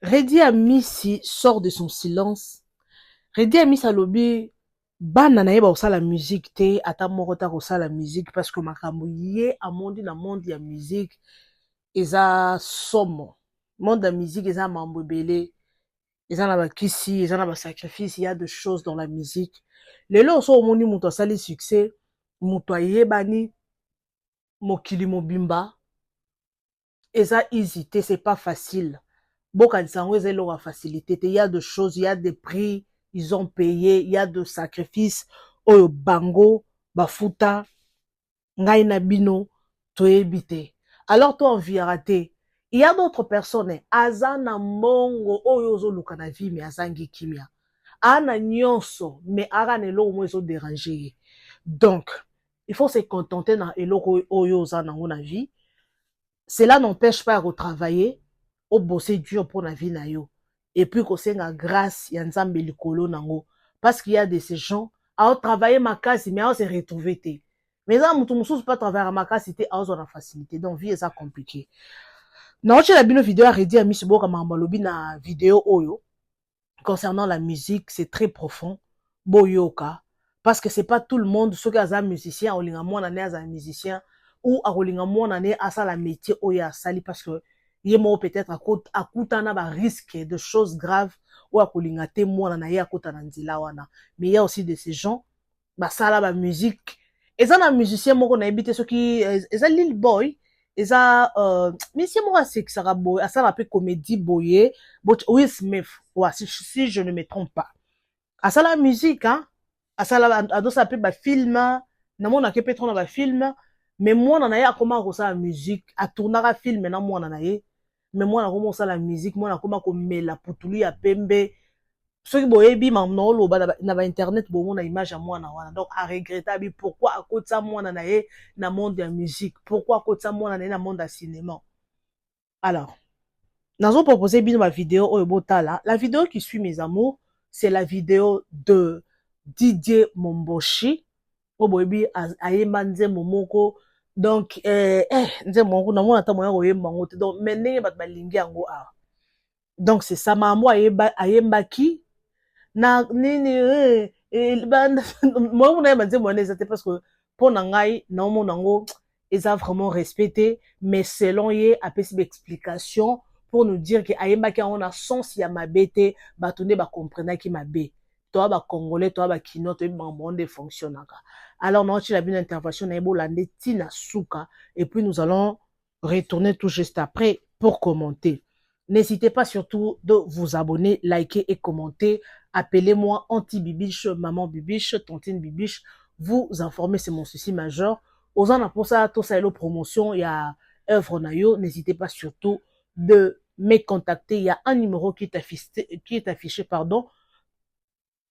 Redi Amisi sort de son silence. Redi Amisi alobi bana na ye ba osala musique te ata moko ta kosala musique parce que makambo ye amondi na monde ya musique eza somo. Monde ya musique eza mambo ebele, eza na bakisi, eza na basacrifice, il y a de choses dans la musique. Lelo so omoni moto asali succès, moto ayebani mokili mobimba eza easy te, c'est pas facile. Bokanisa yango eza eloko ya facilité te, il y a de choses, il y a des prix ils ont payé, il y a de sacrifices oyo bango bafuta ngai na bino toyebi te. Alors to enviera te. Il y a d'autres personnes aza na mbongo oyo ozoluka na vie mais azangi kimia. Ana nyonso mais ara na eloko mo ezo déranger ye. Donc il faut se contenter na eloko oyo oza nango na vie. Cela n'empêche pas à retravailler, au bosser dur pour la vie na yo. Et puis qu'on la grâce ya nzambe likolo nango. Parce qu'il y a de ces gens à travailler ma case mais à se retrouver te. Mais ça mutu mususu pas travailler ma case c'était à la facilité. Donc vie est ça compliqué. Na oche la bino vidéo a Redi Amisi boka mambalobi na vidéo oyo concernant la musique, c'est très profond. Boyoka parce que c'est pas tout le monde ceux qui sont musiciens ou linga mona né as musicien ou a rolinga mona né asa la métier oya sali parce que yemo peut-être à kutana ba risque de choses graves ou a kolinga te mona na ya kutana nzila wana. Mais il y a aussi de ces gens ba sala ba musique et ça na musicien moko na ebité ceux qui eza Lil Boy eza musicien moko asekisaka boy asala pe comédie boye but Will Smith ouais, si je ne me trompe pas asala musique hein asala adosa pe ba film na mona ke petro na ba film mais mwana na ye akoma kosala musique atournaka film na mwana na ye mais mwana akoma kosala musique mwana akoma komela putulu ya pembe soki boyebi mamna oloba na ba internet bomona image ya mwana wana donc a regretter pourquoi akotisa mwana na ye na monde ya musique pourquoi akotisa mwana na ye na monde ya cinéma. Alors nazo proposer bino ma vidéo oyo botala. La vidéo qui suit mes amours c'est la vidéo de Didier Momboshi oboyebi ayemba nzembo moko donc nzembo moko namona ata moya koyemba ngo te donc mais ndenge bato balingi yango awa donc c'est ça mambo ayembaki na nini moi na yemba nzembo wana eza te parce que mpo na ngai naomona yango eza vraiment respecté mais selon ye apesi baexplication pour nous dire que ayembaki yango na sens ya mabe te bato nde bacomprenaki mabe toa ba congolais toa ba kino toyebi bango nde fonctionnaka. Alors non tu as bien intervention na ebolande tina suka et puis nous allons retourner tout juste après pour commenter. N'hésitez pas surtout de vous abonner, liker et commenter. Appelez-moi Auntie Bibiche, Maman Bibiche, Tontine Bibiche. Vous informer, c'est mon souci majeur. Aux en pour ça, tout ça, promotion, il y a œuvre nayo. N'hésitez pas surtout de me contacter. Il y a un numéro qui est affiché, pardon,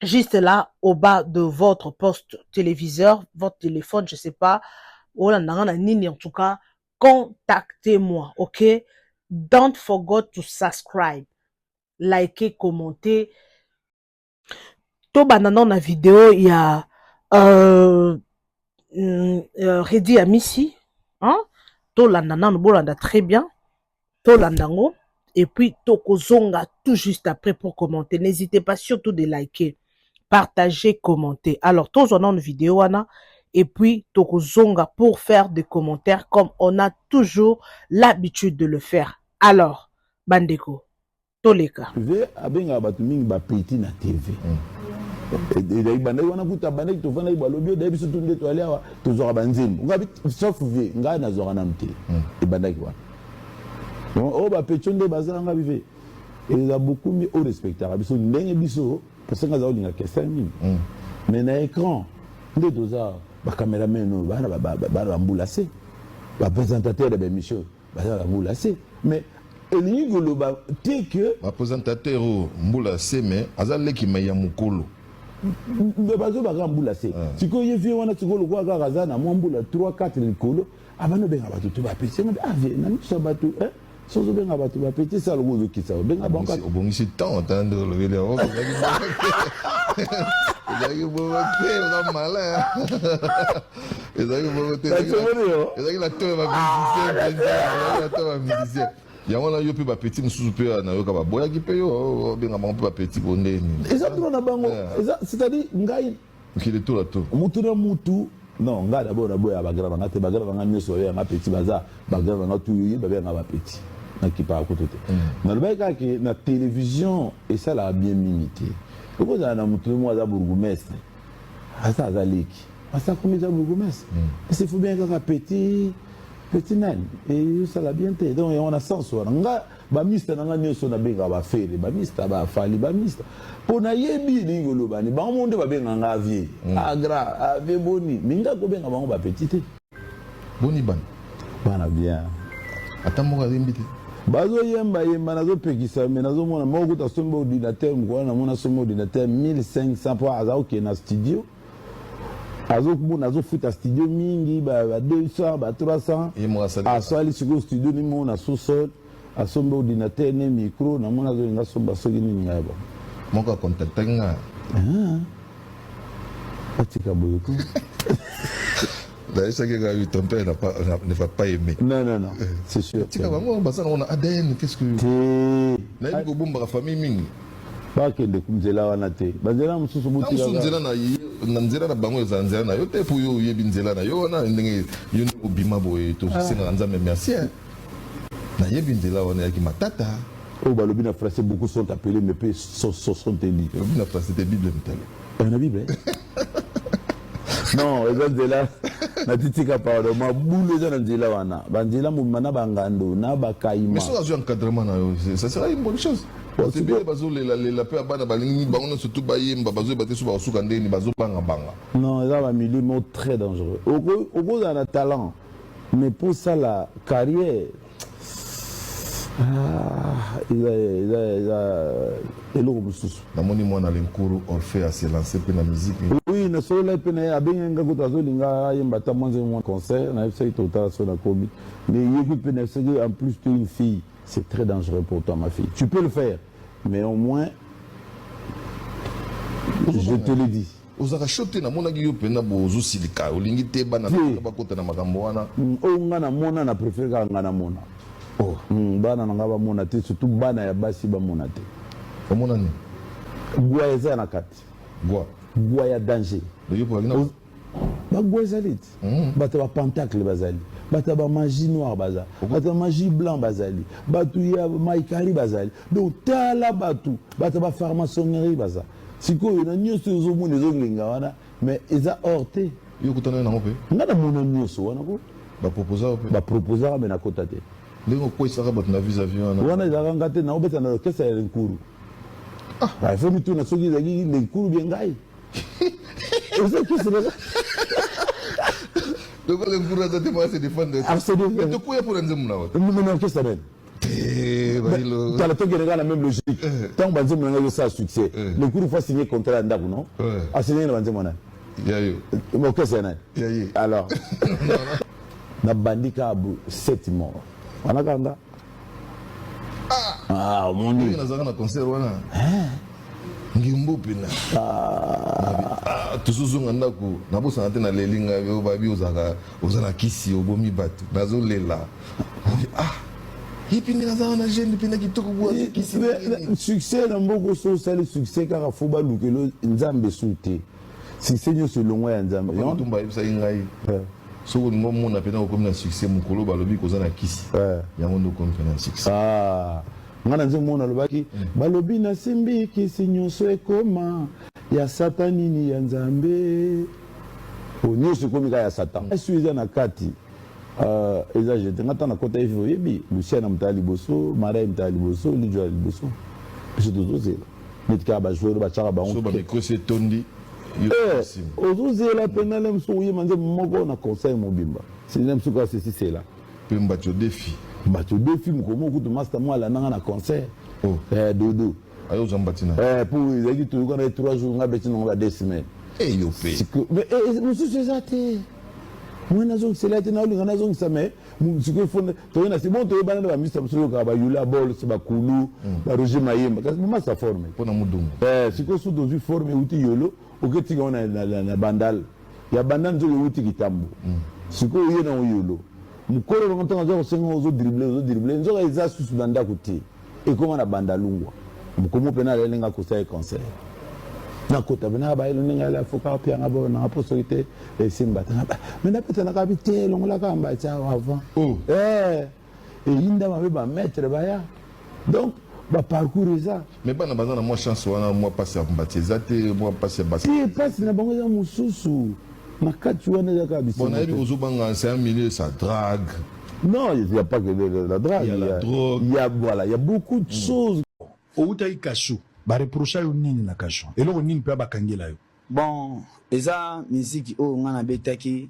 juste là, au bas de votre poste téléviseur, votre téléphone, je sais pas. En tout cas, contactez-moi, ok? Don't forget to subscribe, liker, commenter. To banana na vidéo, il y a Redi Amisi, hein? To landana no bolanda très bien. To landango et puis to kozonga tout juste après pour commenter. N'hésitez pas surtout de liker, partager, commenter. Alors, tous on a une vidéo wana et puis to kozonga pour faire des commentaires comme on a toujours l'habitude de le faire. Alors, bandeko, toleka. TV abenga batu mingi ba petit na TV. Et bandai wana kuta bandai to vana ibalobi da biso tunde to aliawa to zora banzim. Ngabi sauf vie nga na zora na mte. Et bandai wana. Donc oh ba petit nde bazala ngabi ve. Et il a beaucoup mis au respectable biso ndenge biso parce que nga za olinga kesa mingi. Mais na écran nde doza ba cameraman no ba mbulase. Ba présentateur de l'émission ba mbulase. Mais elingi koloba te que baprésentateur mbula se mais azali ki maya mukolo mais bazo baka mbula se siko yefi wana siko lokwa kaka za na mbula 3 4 likolo abano benga batu to ba pese na miso batu sozo benga batu ba pese ça logo kisa benga banka obongisi tant entendre le vele o ezaki bobo te oza malin ezaki bobo te ezaki la to ya bamusicien ezaki la to ya bamusicien ya wana yo pe ba petit mususu pe na yo ka ba boya ki pe yo benga bango pe ba petit bondeni exactement na bango c'est-à-dire ngai qui le tour à tour mutu na mutu non ngai d'abord na boya ba grave ngate ba grave ngani so ya nga petit baza ba grave ngatu yo ba nga ba petit na ki pa ko tote na le ka ke na télévision et ça l'a bien limité ko za na mutu mo za bourgmestre asa za leki asa comme za bourgmestre c'est faut bien ka petit nani et ça l'a bien été donc on a sens nga ba mista nga nyoso na benga ba fere ba mista ba fali ba mista pona yebi lingolo bani ba monde ba benga nga vie agra ave boni minga ko benga bango ba petite boni bana bien atamoka zimbite bazo yemba nazo pekisa mais nazo mona moko ta sombo ordinateur mko na mona sombo ordinateur 1500 pour aza ok na studio nazo futa studio mingi ba 200 ba 300 asali siko studio ni mona sous-sol asomba ordinateur ne micro na mona zo nga somba soki ni ngaba moko contacter nga atika boyoko là ça que ton père ne va pas aimer non c'est sûr tika bango basana on a ADN qu'est-ce que na ko bomba la famille mingi bakende kumzela wana te bazela mususu buti na nzela na bango za nzela na yo te pour yo yebi nzela na yo na ndenge yo obima boye to singa nzambe merci na yebi nzela wana yaki matata au balobi na français beaucoup sont appelés mais peu sont élus balobi na français de bible mtale na bible non eza nzela na titika pardon ma boule eza na nzela wana banzela mumana bangando na bakaima mais ça a un encadrement na yo ça sera une bonne chose parce que bazo la pe abana balingi bango surtout bayemba bazo batesu ba suka ndeni bazo banga non eza ba milieu mot très dangereux au za na talent mais pour ça la carrière il a eloko mosusu namoni mwana lenkuru Orphée se lancer pe na musique oui na solo pe na abenga ko tazolinga yemba ta mwanze mon concert na fsai total so na kobi mais yeku pe na en plus tu es une fille c'est très dangereux pour toi ma fille tu peux le faire mais au moins je te le dis ozaka shote na mona giyo pe na bozo silika olingi te bana ba kota na makambo wana o ngana mona na préfère ka ngana mona bana nanga ba mona te surtout bana ya basi ba mona te o mona ni gwa eza na kati gwa ya danger de yo pagina ba gwa ezali bata ba pentacle bazali bata ba magie noire bazali bata magie blanc bazali batu ya maikari bazali donc tala bata ba pharmacongnerie bazali sikoyo na nyonso ezomona ezongenga wana mais eza hors te yo kutana na ngope ngana mona nyonso wana ko ba proposer mais na kota te ndenge ko isaka bato na vis-à-vis wana ezalaka nga te na obeta na orchestre ya lenkuru ifo mituna soki ezalaki lenkuru bie ngai ezakisireka donc lenkuru aza te maa se défendre absolument tokuya mpona nzemu na wata mena orchestre nene tala tokeneka na même logique ntango banzemu na ngai yosala succès lenkuru fo asigné contrat ya ndako non asigné na banzemu nani orchestre ya nani alors nabandi kaka 7 morts wana kanga moni nazaka na concert wana ngimbo pena tozozonga ndako nabosana te na lelinga yo babi ozaka ozana kisi obomi bato nazolela ipindi nazaka na jeune pena kitoko kwa kisi succès na mboko so osali succès kaka fo balukelo nzambe su te succès nyonso elongwa ya nzambe tumba yebisaki ngai soko ningo mona pena okomi na succès mokolo balobi koza na kisi yango nde okomi pena na succès nga na nze mona alobaki balobi nasimbi kisi nyonso ekoma ya satanini ya nzambe nyonso ekomi kaka ya satan esu eza na kati eza jete nga ta na kota efi oyebi luciana mutala liboso marai mutala liboso lidio ya liboso biso tozozela neti kaka bajoueur batiaka bango bamikro se etondi ozozela pena le mosu oyema nze moko na conseil mobimba sine mosu kaka sesi sela mpe mbato defi bato defi mokomo okutu master mo alandanga na concert dodo ayoza mbatina po ezalaki toyoka na 3 jours nga beti nango ba 2 semaines yo pe mosusu eza te mwe nazongisela te naolinga nazongisa me sikoyo fo toyena si bon toyebana na bamisa mosusu oyokaka bayula bols bakulu baroger mayemba kasi momasa forme mpona modungu sikoyo so tozwi forme euti yolo oketika ngo na bandal ya bandal nzoki euti kitambo sikoyo oye nango yolo mukolo longo ntanga zo sengo zo dribbler nzoka eza susu banda kuti ekoma na banda lungwa mukomo pena lelenga kosa e concert na kota bena ba ilo ninga la foka pia ngabo na possibilité e simba tanga mais na peta na kabite longo la kamba cha avant et inda ba ba mettre ba ya donc ba parcourir ça mais bana bazana moi chance wana moi passer à baptiser te moi passer basi si passe na bango ya mususu na kati wana ya kabisa bon ayebi ozobanga c'est un milieu ça drague. Non, il n'y a pas que la drague. Il y a la drogue. Il y a beaucoup de choses. Outai kasho ba reprocha yo nini na kasho eloko nini pe ba kangela yo. Bon eza musique o ngana betaki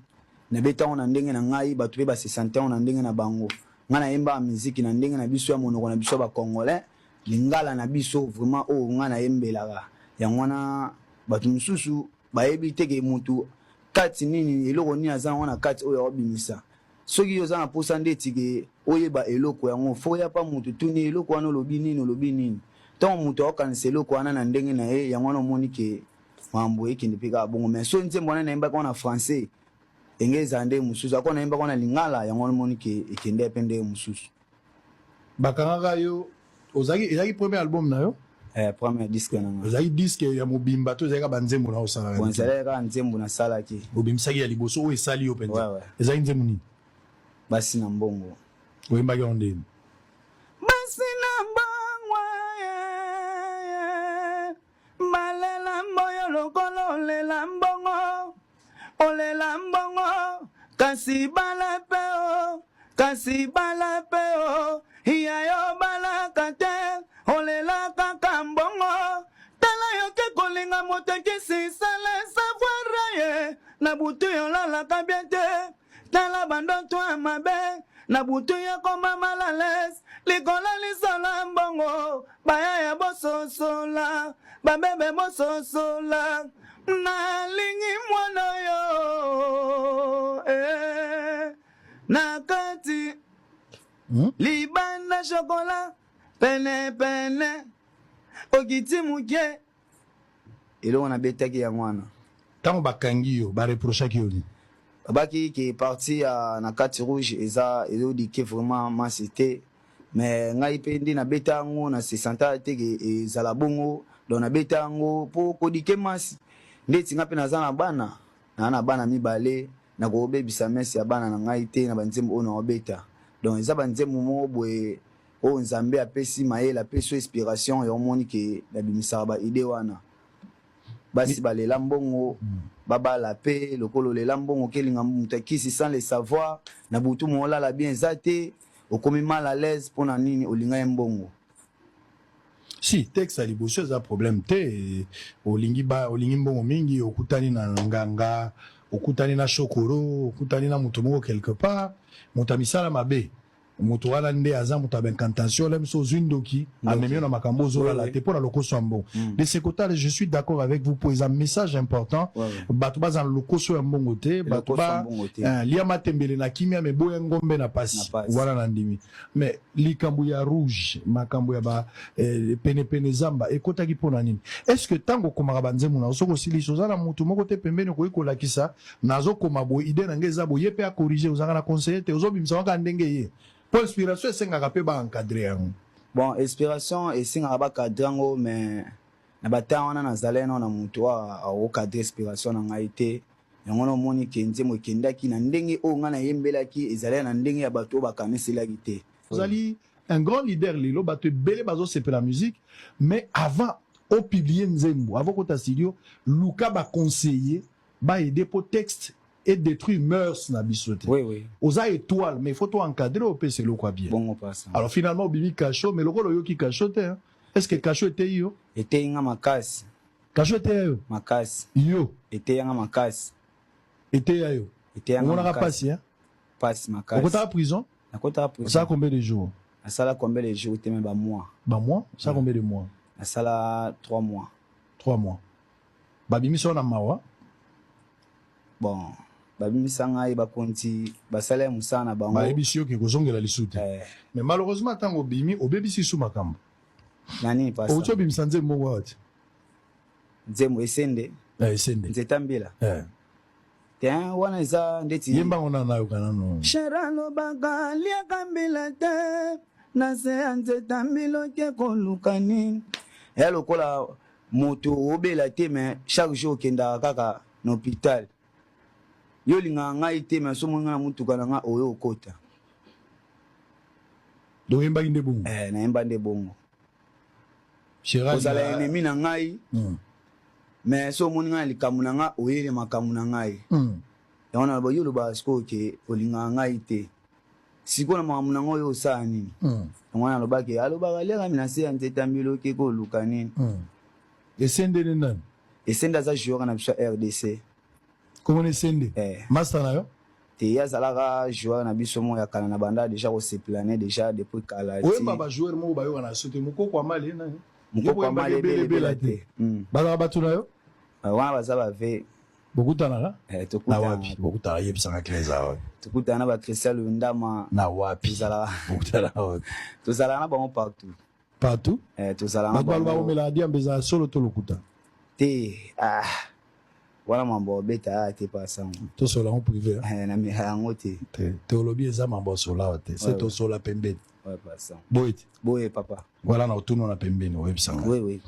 na beta on ndenge na ngai batu pe ba se sentir on ndenge na bango ngana yemba musique na ndenge na biso ya monoko na biso ba congolais lingala na biso vraiment o ngana yembelaka ya ngwana batu mususu ba yebi teke mutu kati nini eloko nini aza wana kati oyo obimisa soki yo za na posa ndetike oyeba eloko yango fo ya pa mutu tuni eloko wana lobi nini tant mutu akanisa eloko wana na ndenge na ye yango wana omoni ke mambo ekende pika bongo mais so nzembo wana naimba kwa na français engeza nde mususu akona naimba kwa na lingala yango wana omoni ke ekende pende mususu Bakanga yo ezaki premier album na yo premier disque na nga ezaki disque ya mobimba to ezaka banzembo na osala bon zaleka nzembo na sala ki obimisaki ya liboso o esali yo penza ouais. ezaki nzembo nini basi na mbongo oyembaki yango ndeni basi na mbongo malela mboyo lokolo olela mbongo kasi bala peo iya yo bala kate olela kaka mbongo tala yo ke kolinga moto kisi sale savoir ye na butu yo lalaka bien te tala bandoto ya mabe na butu ya koma malales likola lisola mbongo baya ya bososola babebe bososola nalingi mwana yo na kati libanda chokola pene okiti muke eloko na betaki ya mwana ntango bakangi yo bareprochaki yo nini babaki ke parti na kati rouge eza elodike vraiment masite mais ngai mpe nde na beta yango na se senta teke ezala bongo donc na beta yango mpo kodike masi nde tinga mpe naza na bana mibale na kobebisa mesi ya bana na ngai te na banzembo oyo na obeta donc eza banzembo moko boye oyo nzambe apesi mayele apesi inspiration ya omoni ke nabimisaka baide wana basi balela mbongo babala pe lokolo lela mbongo kelinga mutu akisi sans le savoir na butu molala bien eza te okomi mal à l'aise mpona nini olinga ye mbongo si texte ya liboso eza problème te olingi mbongo mingi okutani na nganga okutani na shokoro okutani na moto moko quelque part moto amisala mabe moto wana nde aza moto abenkantation lem so zwindoki amemi na makambo ozolala te mpona lokoso ya mbongo de ce côté je suis d'accord avec vous pour un message important bato baza na lokoso ya mbongo te bato ba lia matembele na kimia me boya ngombe na pasi wana na ndimi mais likambo ya rouge makambo ya ba pene zamba ekotaki mpona nini est-ce que tango komaka banzemu na osoko silisi oza na motu moko te pembeni okoki kolakisa nazokoma boye ide na nge eza boye mpe akorige ozanga na conseiller te ozobimisa waka ndenge ye pour inspiration esengaka mpe baencadre yango bon inspiration esengaka bacadre yango mais na batanga wana nazalai nao na motu aokadre inspiration na ngai te yango nomoni ke nzembo ekendaki na ndenge oyo ngai nayembelaki ezalai na ndenge ya bato oyo bakaniselaki te ozali un grand leader lelo bato ebele bazosepela musique mais avant opublie nzembo avant kota studio luka baconseiller baede po texte et détruire mœurs na biso te. Oui. Oza étoile, mais il faut toi encadrer au PC le quoi bien. Bon, on passe. Alors finalement, Bibi Kacho, mais le rôle yo qui Kacho te, hein? Est-ce que Kacho était yo? Était nga makasi. Kacho était yo? Makasi. Yo? Était nga makasi. Était yo? Était nga makasi. On a passé, hein? Passe makasi. On à prison? À prison. Ça a combien de jours? Ça a combien de jours? T'es même pas mois. Bah mois? Ça a combien de mois? Ça a 3 mois. 3 mois. Babimi son amawa? Bon. Babimisa ngai bakonti basala musana na bango bayebisi yo ke kozongela lisutu mais malheureusement tango bimi obebisi su makambo nani pasa ocho bimisa nzembo wati nzembo esende esende nzeta mbila Tiens, wana eza ndeti. Yemba on a yo kanano. Shera lobaka liaka mbila te. Na se anzeta mbilo ke kolukani. Ya lokola moto obela te mais chaque jour kenda kaka na hôpital. Yo linga ngai te mais so monga mutuka na nga oyo okota. Do yemba inde bongo. Na yemba nde bongo. Shera Ozala ennemi na ngai. Mais so moninga likamu na nga oyele makamu na ngai. Yaona ba yulu ba sko ke olinga ngai te. Siko na makamu na ngoyo osala nini? Mwana lobaki alobaka leka mina se anzeta mbilo ke kolukani. Esende ndan. Esende za joueur na biso RDC. Comment esende? Master na yo? Te ya zalaka joueur na biso mo ya kana na banda déjà ko se planer déjà depuis kala. Oyemba ba joueur mo ba yo na sote mukoko amale na. Mukoko amale bele te. Bala batu na yo? Wana baza ba ve. Bokutana la? Tokutana. Na wapi? Bokutana yebisanga kleza wapi? Tokutana ba Christian Ndama. Na wapi? Tozala. Bokutana wapi? Tozala na bango partout. Partout? Tozala na bango. Ba omela dia mbeza solo to lokuta. Te wana mambo beta te pasang. To sola en privé. Na mi hango te. Théologie eza mambo sola te. C'est to sola pembeni. Ouais pasang. Boye papa. Voilà na otuno na pembeni websanga. Oui.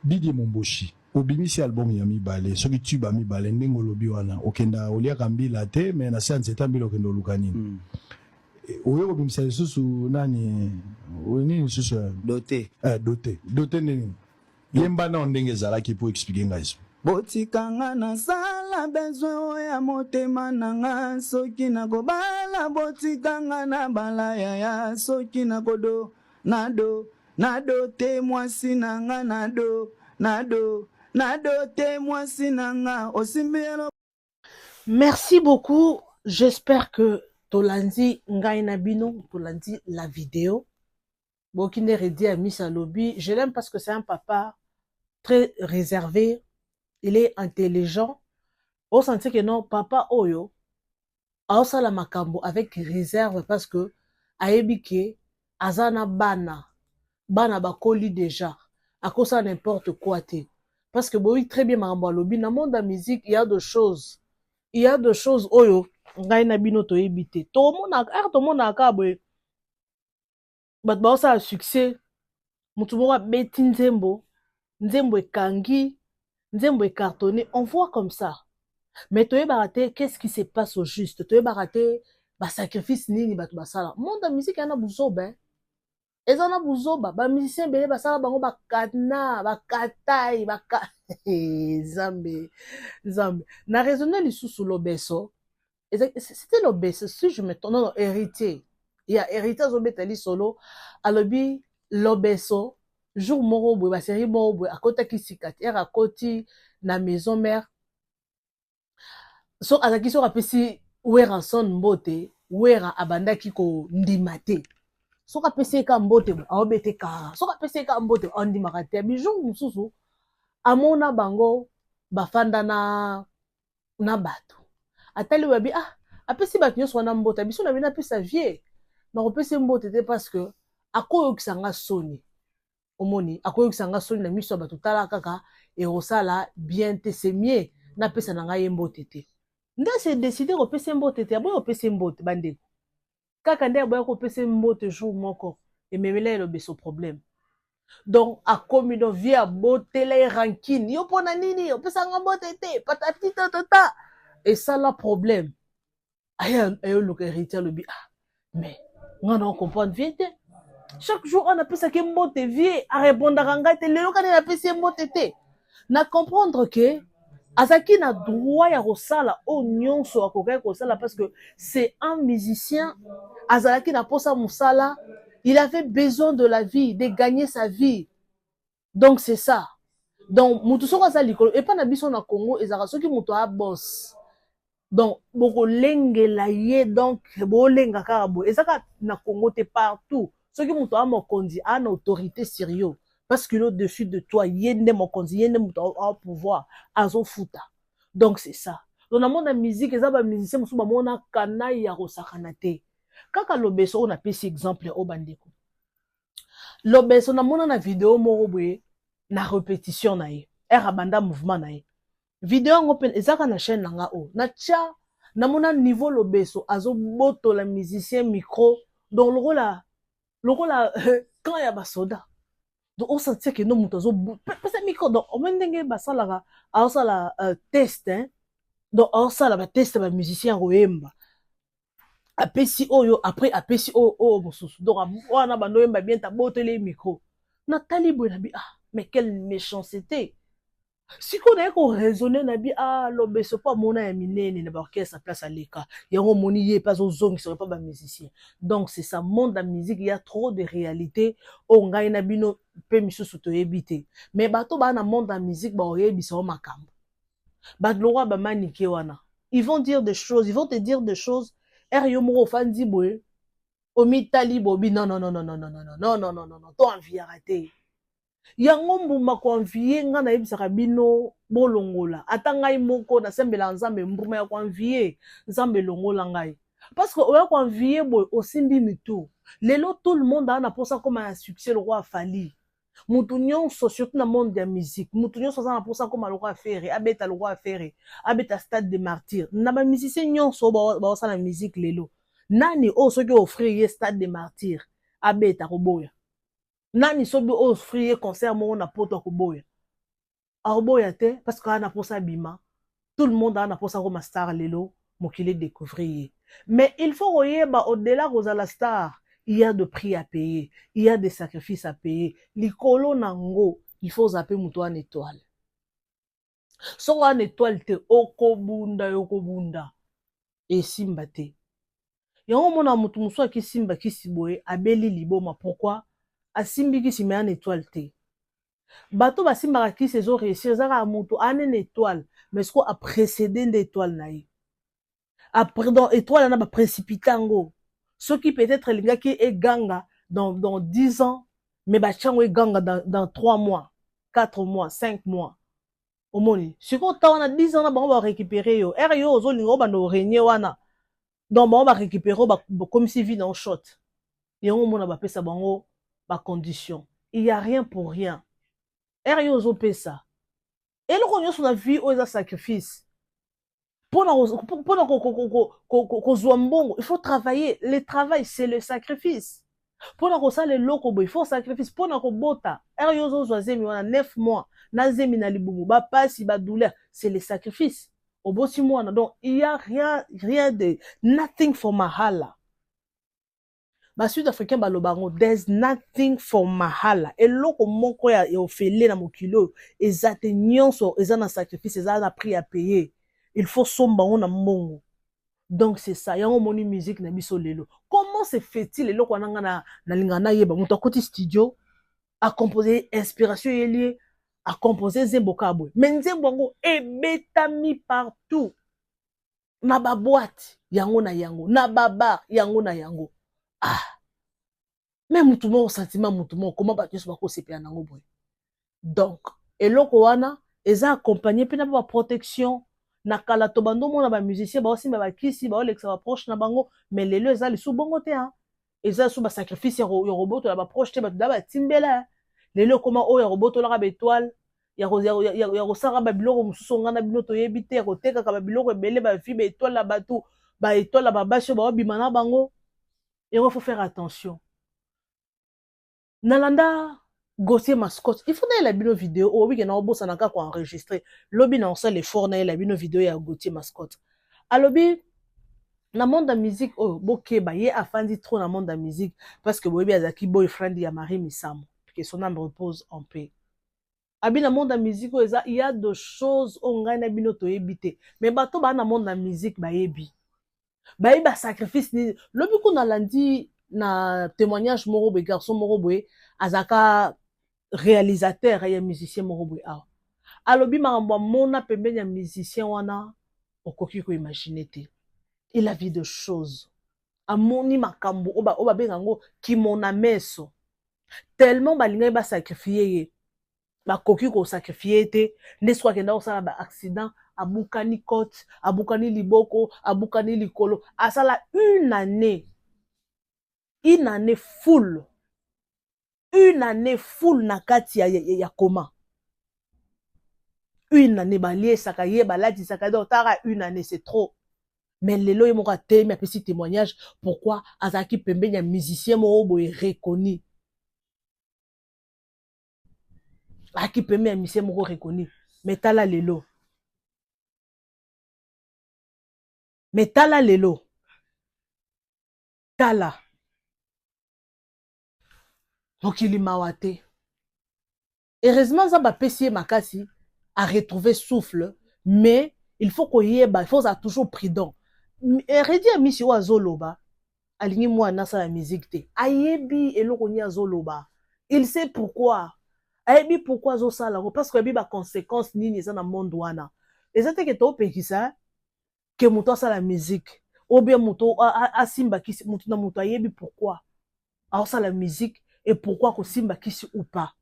Didier Momboshi. Obimisi album ya mibale soki tuba mibale ndenge olobi wana okenda oliaka mbila te mais na séance eta mbila okenda olukanini oyo obimisa lisusu nani nini lisusu doté nini yemba na ndenge ezalaki po expliquer ngai so botikanga na sala besoin ya motema nanga soki nakobala botikanga na balaya ya soki nakodo nado te mwasi nanga nado Merci beaucoup. J'espère que Tolandi Ngaina Bino, Tolandi la vidéo. Bokine Redi a mis sa lobby. Je l'aime parce que c'est un papa très réservé. Il est intelligent. On sentit que non, papa Oyo, a la makambo avec réserve parce que Aebike, Azana Bana bakoli déjà. À cause de n'importe quoi t'es. Parce que oui, très bien, dans le monde de la musique, il y a des choses. Oyo, ngaina bino to ebité. Tout le monde a kabwe. But ba ça a succès. Mutu moko beti nzembo ekangi, nzembo ekartonné, on voit comme ça. Mais to baraté, qu'est-ce qui se passe au juste? To baraté, ba sacrifice nini batu basala. Monde de la musique yana buzoba. Ezana buzoba, ba musicien bele basala bango bakatna, bakatai, Zambe. Na raisonné lisusu lobeso. C'était lobeso, si je me trompe, non, héritier. Il y a héritier zobetali solo, alobi lobeso, jour moro boy, ba série moro boy, akota kisikati, akoti na maison mère. So azaki so rapesi wera son mbote, wera abandaki ko ndimate. Soka pese ka mbote aobete ka soka pese ka mbote andi makate bijou mususu amona bango bafanda na bato atali webi apesi bato nyonso wana mbote biso na bina pesa vie na kopesa mbote te parce que akoyokisa nga soni omoni akoyokisa nga soni na miso bato tala kaka erosala bien te c'est mieux na pesa na nga ye mbote te nda se décider kopesa mbote te aboyo kopesa mbote bandeko kaka nde aboya kopesa mbote jour moko ememela elobeso problème donc akomi no vie abotela rankine yo pona nini opesanga mbote te patati tata esala problème ayoluka héritier lobi mais ngana comprendre vie te chaque jour on apesaki mbote vie arépondaka ngai te lelo kani napesi mbote te na comprendre que azaki na droit ya kosala o nyonso akokaki kosala parce que c'est un musicien azalaki na posa musala il avait besoin de la vie de gagner sa vie donc c'est ça donc mutu soko aza likolo et pas na biso na Congo ezaka soki mutu a boss donc bokolengela ye donc bolenga kaka bo ezaka na Congo te partout soki mutu a mokonzi a na autorité sérieux parce qu'il est au-dessus de toi, yende mokonzi, yende au pouvoir, azo futa. Donc c'est ça. Dans le monde de la musique, les musiciens musuba mona kana ya rosakanate. Kaka lobeso on a pris cet exemple au bandeko. Lobeso na mona na vidéo moro boye na répétition na ye. Era banda mouvement na ye. Video yango pe ezaka na chaîne nanga o. Na tia na mona niveau lobeso azo boto la musicien micro donc le rôle quand ya basoda. Donc on sentait que non muto azo parce que micro donc on ndenge basala la test hein. Donc on sala ba test ba musicien roemba. Apesi oyo après apesi o mosusu. Donc wana bando yemba bien ta botele micro. Nathalie Bonabi ah mais quelle méchanceté. Si on a raisonné nabi ah lobeso pas mona ya minene na ba orchestre place à leka. Yango moni ye pas aux zong serait pas ba musicien. Donc c'est ça monde la musique il y a trop de réalité o ngai na bino pe misusu to ebité. Mais bato ba na monde la musique ba oyebisa o makambo. Ba loi ba manike wana. Ils vont dire des choses, ils vont te dire des choses. Eriomo fandi boy. Omi talibo bi non non non non non non non non non non non non to envie raté. Yango mbuma ko envie nga na yebisaka bino bolongola. Ata ngai moko na sembela nzambe mbuma ya ko envie nzambe longola ngai. Parce que oya ko envie boy osimbi mitu. Lelo tout le monde a na posa comme un succès le roi Fali. Mutu nyonso surtout na monde de la musique. Mutu nyonso za na posa comme le roi Ferré, abeta le roi Ferré, abeta Stade des Martyrs. Na ba musicien nyonso ba sa na musique lelo. Nani o soki offrir Stade des Martyrs, abeta koboya. Nani sobi offrir concert mo na poto koboya. Arboya te parce que na posa bima. Tout le monde a na posa comme star lelo, mokile découvrir. Mais il faut oyeba au-delà de la star. Il y a des prix à payer, il y a des sacrifices à payer. Likolo nango, il faut zapper muto en étoile. So en étoile te okobunda. Et simba te. Yango mona mutu muso ki simba ki siboye abeli liboma. Pourquoi? A simbi ki sime en étoile te. Bato ba simba ki sezo réussir zaka mutu en étoile, mais ce qu'on a précédé d'étoile naï. Après dans étoile na ba précipitango. Ce qui peut-être les gars qui est ganga dans 10 ans, mais bah chango est ganga dans 3 mois, 4 mois, 5 mois. Au moni. Si on a 10 ans, on va récupérer yo. Yo ozo lingo ba no régner wana. Donc on va récupérer comme si vit dans shot. Et on mona ba pesa bango ba condition. Il y a rien pour rien. Yo ozo pesa. Et le konyo sur la vie o za sacrifice. Il faut travailler. Le travail, c'est le sacrifice. Pour le loko, il faut sacrifice. Pour le bota, 9 mois, c'est le sacrifice. Donc, il n'y a rien de nothing for mahala. Ba sud-africain balobango, there's nothing for mahala. Et loko moko ya ofele na mokilo, ezate nyonso, ezana sacrifice, ezana prix à payer. Il faut somba on a mongo. Donc c'est ça. Yango moni musique na biso lelo. Comment se fait-il lelo kwa na lingana yeba muto koti studio a composer inspiration yeli a composer zemboka boy. Mais nzembongo ebetami partout. Na ba boîte yango na ba bar yango na yango. Ah. Même mutu mo sentiment mutu mo comment ba tous ba ko sepia nango boy. Donc eloko wana eza accompagné pe na ba protection. Na kala to bando mona ba musicien ba osimba ba kisi ba olexa ba proche na bango mais lelo eza li sou bongo te hein eza sou ba sacrifice ya robot to ba proche te ba da ba timbela lelo koma o ya robot to la ba étoile ya sara ba biloko mususu ngana bino to yebite ya koteka ka ba biloko ebele ba fi ba étoile la bato ba étoile ba bashe ba obima na bango et il faut faire attention. Nalanda Gauthier Mascotte, il faut la bino vidéo, oh oui, il y a un beau sanaka pour enregistrer. Lobby n'a pas l'effort, la bino vidéo ya Gauthier Mascotte. A lobby, na monde de la musique, oh, boké, bah, yé afandi trop na monde de la musique, parce que boy, azaki boyfriend ya Marie Misam, que son âme repose en paix. Abi na monde de la musique, oh, il y a des choses, on gagne na bino to ebité. Mais bato ba na monde de la musique, bah, yebi. Bah, yé, bah, sacrifice, lobby qu'on a lundi, na témoignage moro, be garçon moro, boy, azaka, réalisateur et musicien moroboy a alobi makambo mona pembeni ya musicien wana okoki ko imaginer te il a vu de choses amoni makambo oba bengango ki mona meso tellement balinga ba sacrifier ye bakoki ko sacrifier te ndeswa kenda osala ba accident abukani côte abukani liboko abukani likolo asala une année full na kati ya coma. une année balie saka ye balati saka do tara une année c'est trop. Mais lelo yemo ka te mi petit témoignage pourquoi azaki pembe ya musicien mo obo est reconnu. Aki pembe ya musicien mo reconnu. Mais tala lelo. Mais tala lelo. Tala. Mokili mawate. Heureusement, ça va pessier makasi à retrouver souffle, mais il faut qu'on y ait, il faut être toujours prudent. Redi a mis sur Azoloba, aligné moi nasa la musique te. Ayebi elokoni Azoloba. Il sait pourquoi. Ayebi pourquoi zo sala parce que ba conséquence nini ça na monde wana. Et ça te que to pe ça que muto sa la musique. Ou bien muto a simba ki muto na muto ayebi pourquoi. Alors ça la musique et pourquoi ko simba kisi ou pas.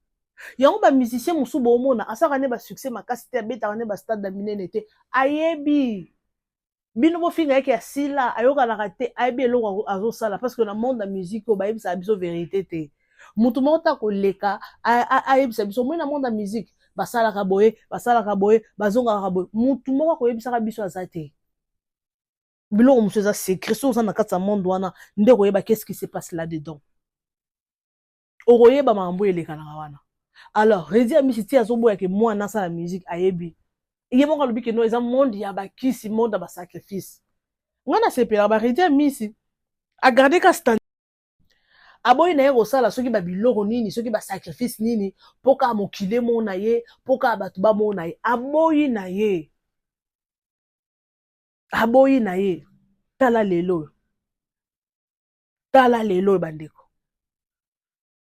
Yango ba musicien musu bo mona asaka ne ba succès makasi te beta ne ba stade minene te ayebi bino bo finga yake asila ayoka la raté ayebi eloko azo sala parce que na monde de musique o ba yebi sa biso vérité te mutu mota ko leka ayebi sa biso mo na monde de musique basala ka boye bazonga ka boye mutu moko ko yebi sa biso azate biloko musu za secret so na katsa monde wana nde ko yeba qu'est-ce qui se passe là dedans o yeba mambo eleka na wana. Alors, Redi Amisi ti azobo ya ke moi na sa la musique ayebi. Iye mo ka lobi ke no eza monde ya ba kisi monde ba sacrifice. Ngana sepela ba Redi Amisi a garder ka stand. Aboyi na ye ko sala soki ba biloko nini, soki ba sacrifice nini, poka mokile mo na ye, poka batu ba mo na ye. Aboyi na ye. Aboyi na ye. Tala lelo. Tala lelo bandeko.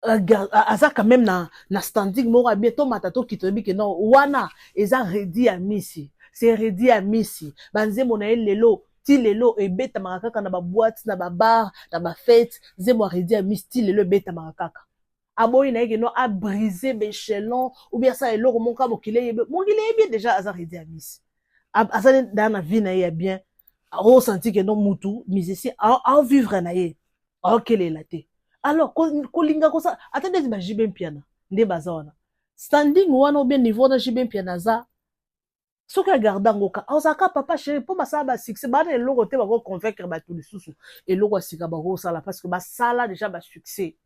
Aza quand même na standing moko bientôt matato kitobi ke non wana eza Redi Amisi c'est Redi Amisi banzembo na lelo ti lelo ebeta makaka na ba boîte na ba bar na ba fête zembo Redi Amisi ti lelo ebeta makaka aboyi na yeke no a briser béchelon ou bien ça eloko monka mokile yebe déjà aza Redi Amisi aza dans la vie na ye bien au senti que non mutu musicien a vivre na ye okele la te. Alors, kolinga kosa, attendez, ba jibem piana, nde bazona. Standing wana ou bien niveau na jibem piana za. Soka garda ngoka, osaka papa chéri, po basala ba succès, ba na eloko te ba ko convaincre ba tout les sous. Eloko sika ba ko sala parce que ba sala déjà ba succès.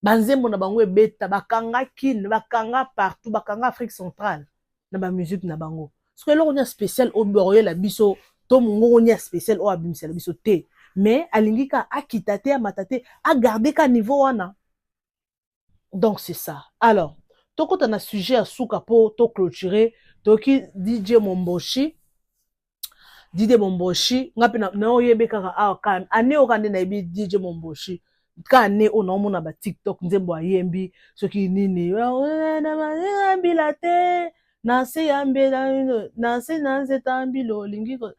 Banzembo na bango ebeta, bakanga kin, bakanga partout, bakanga Afrique centrale na ba musique na bango. Parce que eloko nya spécial au boroye la biso, to mungo nya spécial o abimisa la biso te. Mais alingika a kitate a matate a gardé ka niveau wana. Donc c'est ça. Alors, toko tana sujet à souka po to clôturer toki DJ Momboshi ngapi na oyebe kaka kan ane okande na ibi DJ Momboshi ka ane ona mona ba TikTok nzembo ayembi soki nini na bilate na se yambela na se na nzetambilo lingiko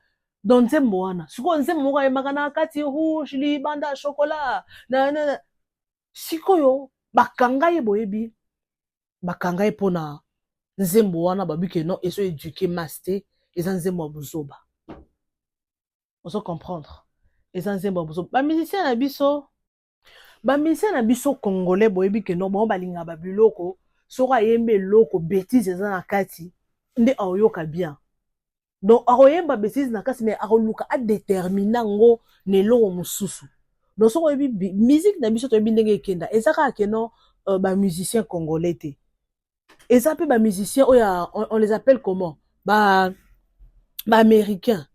donc nzembo wana siko nzembo moko ayembaka na kati rouge libanda chocolat na sikoyo bakanga ye boyebi bakanga ye mpona nzembo wana babike non ezo éduquer master eza nzembo ya buzoba ozo comprendre eza nzembo ya buzoba bamusicien na biso congolais boyebi ke non bango balinga babiloko soko ayembe eloko bêtise eza na kati nde aoyoka bien. Donc, aroyemba bêtise na kasi mais aroluka a déterminer ngo neloko mususu. Donc, so yebi musique na biso to yebi ndenge ekenda. Ezaka ke non ba musicien congolais te. Ezapé ba musicien on les appelle comment? Ba américain.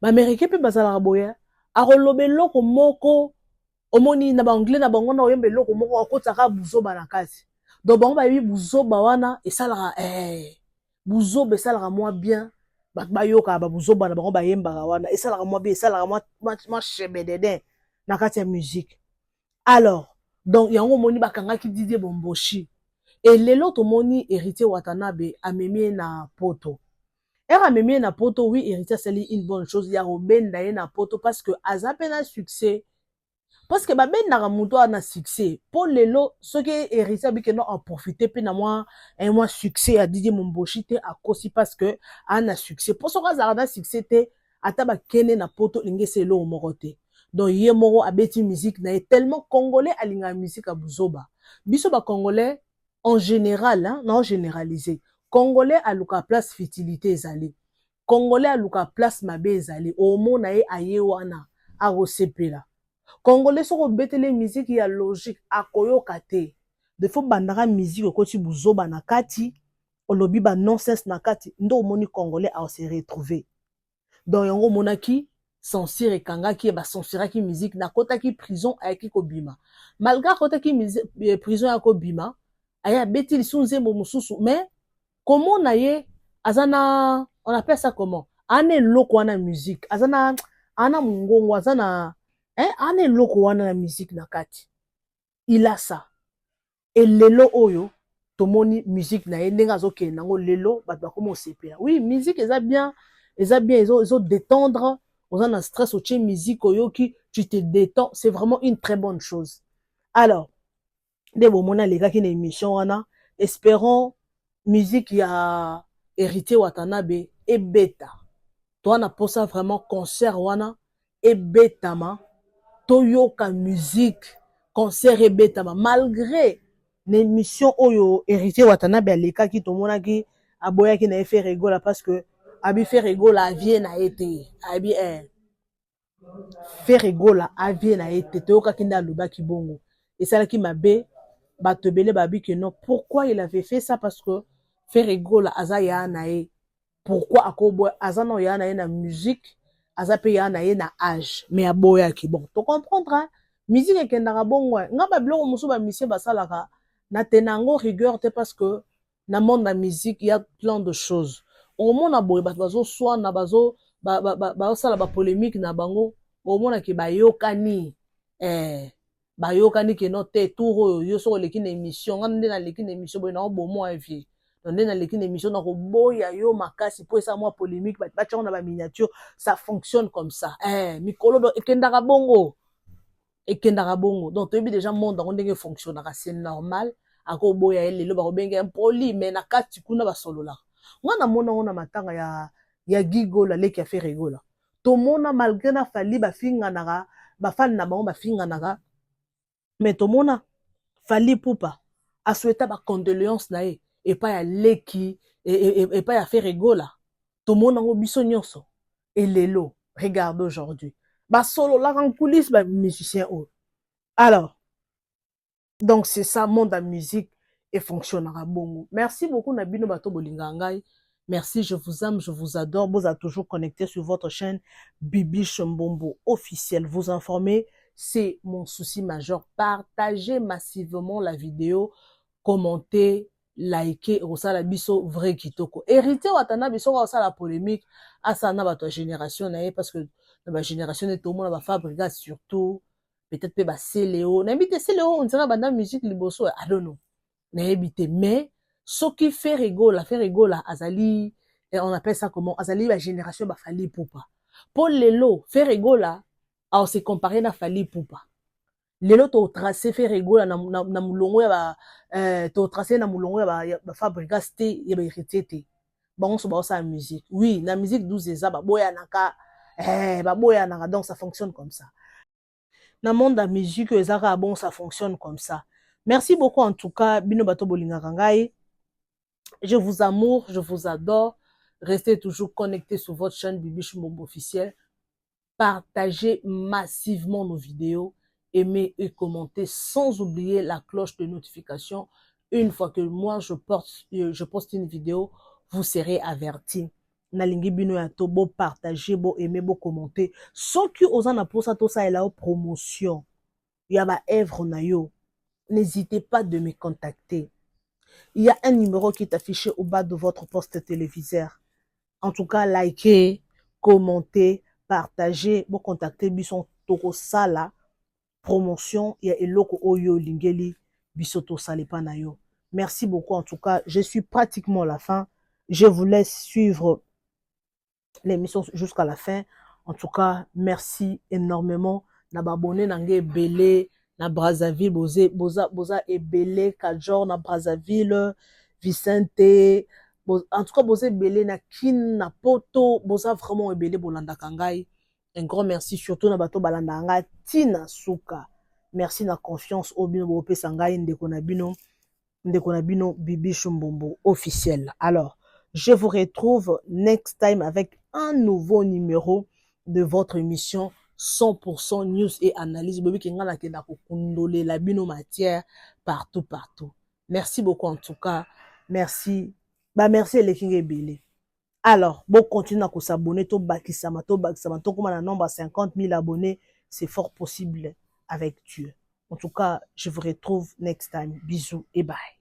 Ba américain pe bazala boya. Arolobe loko moko omoni na ba anglais na bango na oyembe loko moko akotaka buzoba na kasi. Donc bango ba yebi buzoba wana esalaka buzoba esalaka moi bien. Bayoka babuzoba na bango bayembaka wana esalaka mwa bien esalaka mwa chebedede na kati ya musique. Alors donc yango moni bakanga ki Didier Momboshi et lelo to moni Héritier Watanabe amemie na poto amemie na poto. Oui, Héritier c'est une bonne chose ya robenda ye na poto parce que azape na succès parce que babendaka muto na succès pour lelo soki Héritier bike no en profiter pe na moi succès à Didier Momboshi te akosi parce que ana succès pour soka za na succès te ata ba kene na poto lingese lo moko te. Donc ye moko abeti musique na tellement congolais alinga musique a buzoba biso ba congolais en général hein, non généralisé Congolais a luka place futilité ezali. Congolais a luka place mabe ezali. Omona ye aye wana a osepela. Congolais soko betele musique ya logique akoyoka te. De faut bandaka musique okoti buzoba na kati, olobi ba nonsense na kati, ndo omoni Congolais a se retrouver. Donc yango monaki censure ekangaki ba censuraki musique na kotaki prison ayaki kobima. Malgré kotaki prison ya kobima, aya beti lisunze mo mususu, mais comment na ye azana, on appelle ça comment? Ane loko wana musique, azana ana mungongo azana ane loko wana na musique na kati. Il a ça. Et lelo oyo tomoni musique na ye ndenga zoke nango lelo ba komo sepela. Oui, musique eza bien, ezo détendre, on a stress au tien musique oyo ki tu te détends, c'est vraiment une très bonne chose. Alors, de bon mona les gars qui na émission wana, espérons musique ya hérité Watanabe et beta. Toi na posa vraiment concert wana et betama. Toyoka musique concert et betama malgré l'émission oyo hérité Watanabe aleka ki tomona ki aboya ki na fait rigola parce que abi fait rigola avie na été abi fait rigola avie na été toyoka ki nda loba ki bongo et ça là qui m'a bé batebele babi que non pourquoi il avait fait ça parce que fait rigola aza ya na e pourquoi akobo aza no ya na e na musique aza pe ya na ye na âge mais aboya ki bon to comprendre hein? Musique ekendaka bongo nga ba biloko musu ba musicien basalaka na tenango rigueur te parce que na monde la musique il y a plein de choses au monde aboye bazo soin na bazo ba sala ba polémique na bango au monde ki bayokani bayokani ke no te tour yo so leki na émission ngande na leki na émission boy na bo mo vie donc na leki na émission na ko boya yo makasi po esa moi polémique ba na ba miniature ça fonctionne comme ça mikolo do ekendaka bongo donc tu déjà monde on ndenge fonctionne c'est normal ako boya elelo ba ko benga impoli mais na kati kuna ba solola ngana mona ona matanga ya gigola leki a fait rigola to mona malgré na fali ba finga naka ba fan na bango ba finga naka mais to mona fali pupa a souhaité ba condoléances na e et pas ya leki et pas ya fait rigola to mona ngo biso nyonso et lelo regarde aujourd'hui ba solo la en coulisses ba musicien oh. Alors donc c'est ça monde de musique et fonctionnera bongo. Merci beaucoup Nabino Bato Bolingangai. Merci, je vous aime, je vous adore. Vous êtes toujours connecté sur votre chaîne Bibi Chombombo officiel. Vous informer, c'est mon souci majeur. Partagez massivement la vidéo, commentez, likez, osala biso vrai kitoko. Hérité Watana biso osala polémique à sa nabato génération parce que la génération est au monde va fabriquer surtout peut-être pas Céléo. N'habite Céléo, on dirait banda musique liboso, I don't know. N'habite mais ce qui fait rigola azali et on appelle ça comment azali la génération ba fali poupa. Pour lelo fait rigola on se comparer na fali poupa. Lelo to tracé fait rigola na mulongo ya ba to tracé na mulongo ya ba fabriquer sté ya ba hérité. Bon so ba sa musique. Oui, la musique 12 eza ba boya naka ba boya naka donc ça fonctionne comme ça. Dans le monde de la musique, bon, ça fonctionne comme ça. Merci beaucoup en tout cas, Bino Bato Bolingarangai. Je vous amour, je vous adore. Restez toujours connectés sur votre chaîne Bibi Chombombo officiel. Partagez massivement nos vidéos. Aimez et commentez sans oublier la cloche de notification. Une fois que moi je poste une vidéo, vous serez avertis. Nalingi bino ya to bo partager bo aimer bo commenter ceux qui osent na posa to ça et la promotion ya ba œuvre na yo n'hésitez pas de me contacter. Il y a un numéro qui est affiché au bas de votre poste téléviseur. En tout cas likez, commentez, partagez bo contacter bison toko sala promotion ya eloko oyo lingeli biso to salepa na yo. Merci beaucoup en tout cas, je suis pratiquement à la fin. Je vous laisse suivre l'émission jusqu'à la fin. En tout cas, merci énormément. Na babone nange belé na Brazzaville, boza et belé Kajor na Brazzaville, Vicente. En tout cas, boza belé na Kin na Poto, boza vraiment et belé bolanda kangai. Un grand merci surtout na bato balanda nga Tina Suka. Merci na confiance au bino bo pe sangai ndeko na bino. Ndekonabino Bibi Chumbombo officiel. Alors, je vous retrouve next time avec un nouveau numéro de votre émission 100% news et analyse. Bobi Kengala Kenda Kokundole la bino matière partout. Merci beaucoup en tout cas. Merci. Merci les Kingebele. Alors, bon, continuez à s'abonner. To bakisama, to comme un nombre à 50 000 abonnés. C'est fort possible avec Dieu. En tout cas, je vous retrouve next time. Bisous et bye.